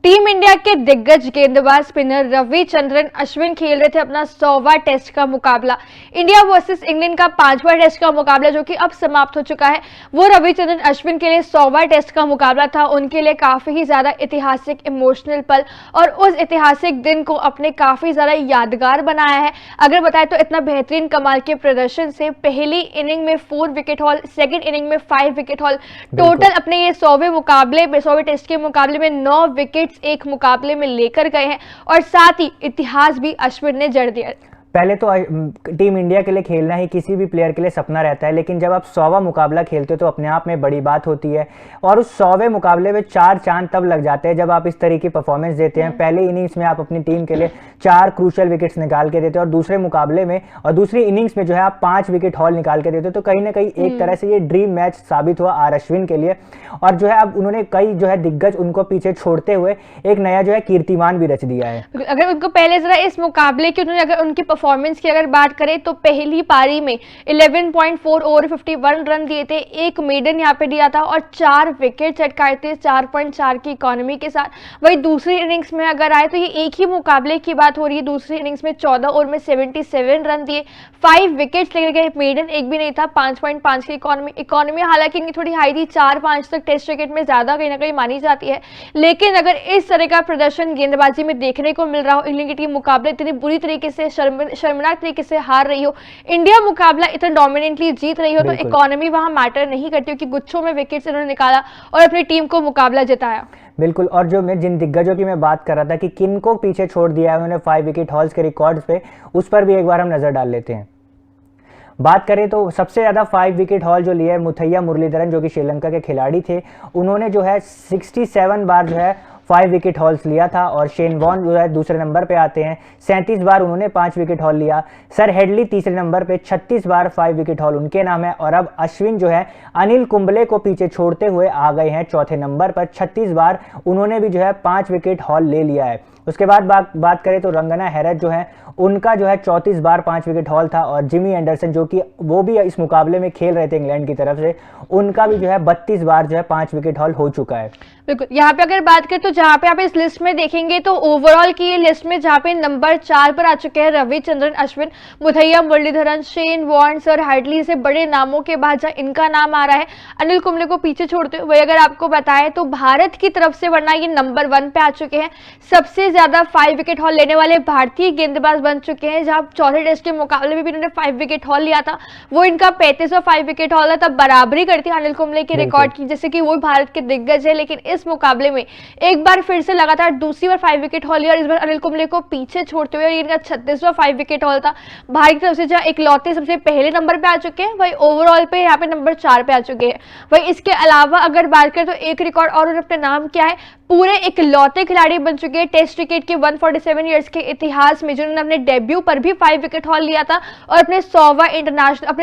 Team India के दिग्गज गेंदबाज स्पिनर रविचंद्रन अश्विन खेल रहे थे अपना 100वां टेस्ट का मुकाबला। इंडिया वर्सेस इंग्लैंड का 5वां टेस्ट का मुकाबला जो कि अब समाप्त हो चुका है, वो रविचंद्रन अश्विन के लिए 100वां टेस्ट का मुकाबला था। उनके लिए काफी ही ज्यादा ऐतिहासिक इमोशनल पल और उस ऐतिहासिक दिन को अपने काफी ज्यादा यादगार बनाया है। अगर बताएं तो इतना बेहतरीन कमाल के प्रदर्शन से पहली इनिंग में 4 विकेट हॉल, सेकेंड इनिंग में 5 विकेट हॉल, टोटल अपने ये 100वें टेस्ट के मुकाबले में 9 विकेट एक मुकाबले में लेकर गए हैं और साथ ही इतिहास भी अश्विन ने जड़ दिया। पहले तो टीम इंडिया के लिए खेलना ही किसी भी प्लेयर के लिए सपना रहता है, लेकिन जब आप 100वां मुकाबला खेलते हो तो अपने आप में बड़ी बात होती है। और उस 100वें मुकाबले में 4 चांद तब लग जाते हैं जब आप इस तरह की परफॉर्मेंस देते हैं। पहले इनिंग्स में आप अपनी टीम के लिए 4 क्रूशियल विकेट्स निकाल के देते हो और दूसरे मुकाबले में और दूसरी इनिंग्स में जो है आप 5 विकेट हॉल निकाल के देते हो। तो कहीं ना कहीं एक तरह से ये ड्रीम मैच साबित हुआ आर अश्विन के लिए। और जो है अब उन्होंने कई जो है दिग्गज उनको पीछे छोड़ते हुए एक नया जो है कीर्तिमान भी रच दिया है। अगर उनको पहले जरा इस मुकाबले की उन्होंने अगर उनकी परफॉर्मेंस की अगर बात करें तो पहली पारी में 11.4 ओवर 51 रन दिए थे, एक मेडन यहाँ पे दिया था और 4 विकेट चटकाए थे 4.4 की इकोनॉमी के साथ। वही दूसरी इनिंग्स में अगर आए तो ये एक ही मुकाबले की बात हो रही है। दूसरी इनिंग्स में 14 ओवर में 77 रन दिए, 5 विकेट्स लेकर गए, मेडन एक भी नहीं था, 5.5 की इकोनॉमी हालांकि इनकी थोड़ी हाई थी, 4-5 तक टेस्ट क्रिकेट में ज्यादा कहीं ना कहीं मानी जाती है। लेकिन अगर इस तरह का प्रदर्शन गेंदबाजी में देखने को मिल रहा हो, इंग्लैंड की टीम मुकाबले इतनी बुरी तरीके से शर्मनाक तरीके से हार रही हो, इंडिया मुकाबला इतना डोमिनेंटली जीत रही हो, तो इकोनॉमी वहां मैटर नहीं करती, क्योंकि गुच्छों में विकेट्स इन्होंने निकाला और अपनी टीम को मुकाबला जिताया। बिल्कुल। और जो मैं जिन दिग्गजों की मैं बात कर रहा था कि किन को पीछे छोड़ दिया है उन्होंने 5 विकेट हॉल्स के रिकॉर्ड्स पे, उस पर भी एक बार हम नजर डाल लेते हैं। बात करें तो सबसे ज्यादा 5 विकेट हॉल जो लिया है मुथैया मुरलीधरन जो कि श्रीलंका के खिलाड़ी थे, उन्होंने जो है 67 बार जो है 5 विकेट हॉल्स लिया था। और शेन वॉर्न जो है दूसरे नंबर पे आते हैं, 37 बार उन्होंने 5 विकेट हॉल लिया। सर हेडली तीसरे नंबर पे, 36 बार 5 विकेट हॉल उनके नाम है। और अब अश्विन जो है अनिल कुंबले को पीछे छोड़ते हुए आ गए हैं चौथे नंबर पर, 36 बार उन्होंने भी जो है 5 विकेट हॉल ले लिया है। उसके बाद बात करें तो रंगना हैरत जो है उनका जो है 34 बार 5 विकेट हॉल था। और जिमी एंडरसन जो कि वो भी इस मुकाबले में खेल रहे थे इंग्लैंड की तरफ से, उनका भी जो है 32 बार जो है 5 विकेट हॉल हो चुका है। बिल्कुल। यहाँ पे अगर बात करें तो जहाँ पे आप इस लिस्ट में देखेंगे तो ओवरऑल की ये लिस्ट में जहाँ पे नंबर 4 पर आ चुके हैं Ravichandran Ashwin, Muttiah Muralitharan, Shane Warne, sir Hadlee से बड़े नामों के बाद जहाँ इनका नाम आ रहा है, अनिल कुंबले को पीछे छोड़ते हुए अगर आपको बताएं तो भारत की तरफ से वरना ये नंबर 1 पे आ चुके हैं। सबसे ज्यादा 5 विकेट हॉल लेने वाले भारतीय गेंदबाज बन चुके हैं, जहाँ चौथे टेस्ट के मुकाबले में भी इन्होंने 5 विकेट हॉल लिया था, वो इनका 35वां 5 विकेट हॉल है, तब बराबरी करती है अनिल कुंबले के रिकॉर्ड की, जैसे कि वो भारत के दिग्गज है। लेकिन इस मुकाबले में एक बार फिर से लगातार दूसरी बार 5 विकेट हॉल लिया और इस बार अनिल कुंबले को पीछे छोड़ते हुए इनका 36वां 5 विकेट हॉल था। भारत की तरफ से जहां इकलौते सबसे पहले नंबर पे आ चुके हैं, वही ओवरऑल पे यहाँ पे नंबर 4 पे आ चुके हैं। वही इसके अलावा अगर बात करें तो एक रिकॉर्ड और उन्होंने अपने नाम किया है, पूरे इकलौते खिलाड़ी बन चुके हैं टेस्ट क्रिकेट के 147 इयर्स के इतिहास में जिन्होंने अपने डेब्यू पर भी 5 विकेट हॉल लिया था और अपने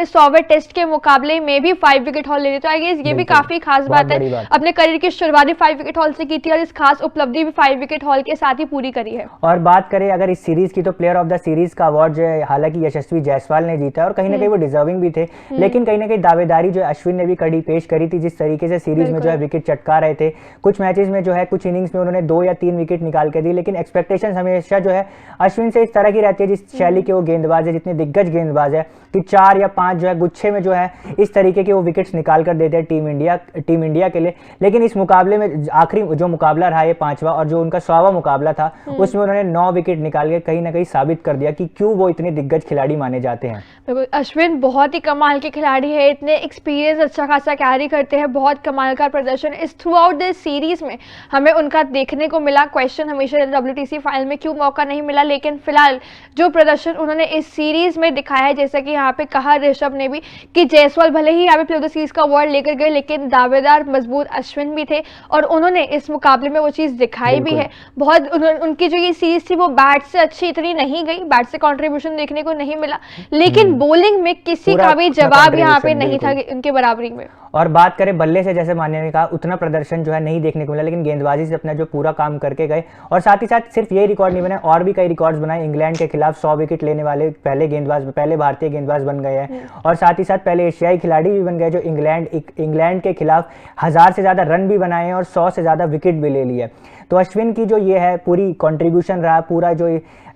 100वें टेस्ट के मुकाबले में भी 5 विकेट हॉल ले लिया। तो आई गेस ये भी काफी खास बात है, अपने करियर की शुरुआत 5 विकेट हॉल से की थी और इस खास उपलब्धि भी 5 विकेट हॉल के साथ ही पूरी करी है। और बात करें अगर इस सीरीज की तो प्लेयर ऑफ द सीरीज का अवार्ड जो है हालांकि यशस्वी जायसवाल ने जीता और कहीं ना कहीं वो डिजर्विंग भी थे, लेकिन कहीं ना कहीं दावेदारी जो अश्विन ने भी कड़ी पेश करी थी, जिस तरीके से सीरीज में जो है विकेट चटका रहे थे। कुछ मैचेस में जो है कुछ इनिंग्स में उन्होंने 2 या 3 विकेट निकाल के दी, लेकिन एक्सपेक्टेशंस हमेशा जो है अश्विन से इस तरह की रहती है जिस शैली के वो गेंदबाज है, जितने दिग्गज गेंदबाज है कि 4 या 5 जो है गुच्छे में जो है इस तरीके के वो विकेट्स निकाल कर देते हैं टीम इंडिया के लिए। लेकिन इस मुकाबले में आखिरी जो मुकाबला रहा है 5वां और जो उनका 100वां मुकाबला था, उसमें उन्होंने 9 विकेट निकाल के कहीं ना कहीं साबित कर दिया कि क्यों वो इतने दिग्गज खिलाड़ी माने जाते हैं। अश्विन बहुत ही कमाल के खिलाड़ी है, इतने एक्सपीरियंस अच्छा खासा कैरी करते हैं, बहुत कमाल का प्रदर्शन इस थ्रू आउट दिस सीरीज में हमें उनका देखने को मिला। क्वेश्चन हमेशा WTC फाइनल में क्यों मौका नहीं मिला, लेकिन फिलहाल जो प्रदर्शन उन्होंने इस सीरीज में दिखाया है, जैसा कि यहाँ पे कहा ऋषभ ने भी कि जायसवाल भले ही यहाँ पे प्लेयर ऑफ द सीरीज का अवार्ड लेकर गए, लेकिन दावेदार मजबूत अश्विन भी थे और उन्होंने इस मुकाबले में वो चीज दिखाई भी है। बहुत उनकी जो ये सीरीज थी वो बैट से अच्छी इतनी नहीं गई, बैट से कंट्रीब्यूशन देखने को नहीं मिला, लेकिन बॉलिंग में किसी का भी जवाब यहाँ पे नहीं था उनके बराबरी में। और बात करें बल्ले से, जैसे मान्य ने कहा उतना प्रदर्शन जो है नहीं देखने को मिला, लेकिन गेंदबाजी से अपना जो पूरा काम करके गए और साथ ही साथ सिर्फ ये रिकॉर्ड नहीं बनाए, और भी कई रिकॉर्ड्स बनाए। इंग्लैंड के खिलाफ 100 विकेट लेने वाले पहले भारतीय गेंदबाज बन गए हैं और साथ ही साथ पहले एशियाई खिलाड़ी भी बन गए जो इंग्लैंड के खिलाफ 1000 से ज्यादा रन भी बनाए हैं और 100 से ज़्यादा विकेट भी ले लिए। तो अश्विन की जो ये है पूरी कंट्रीब्यूशन रहा, पूरा जो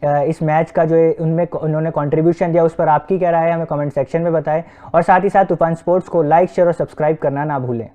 इस मैच का जो उनमें उन्होंने कंट्रीब्यूशन दिया, उस पर आपकी क्या राय है हमें कमेंट सेक्शन में बताएं। और साथ ही साथ तूफान स्पोर्ट्स को लाइक शेयर और सब्सक्राइब करना ना भूलें।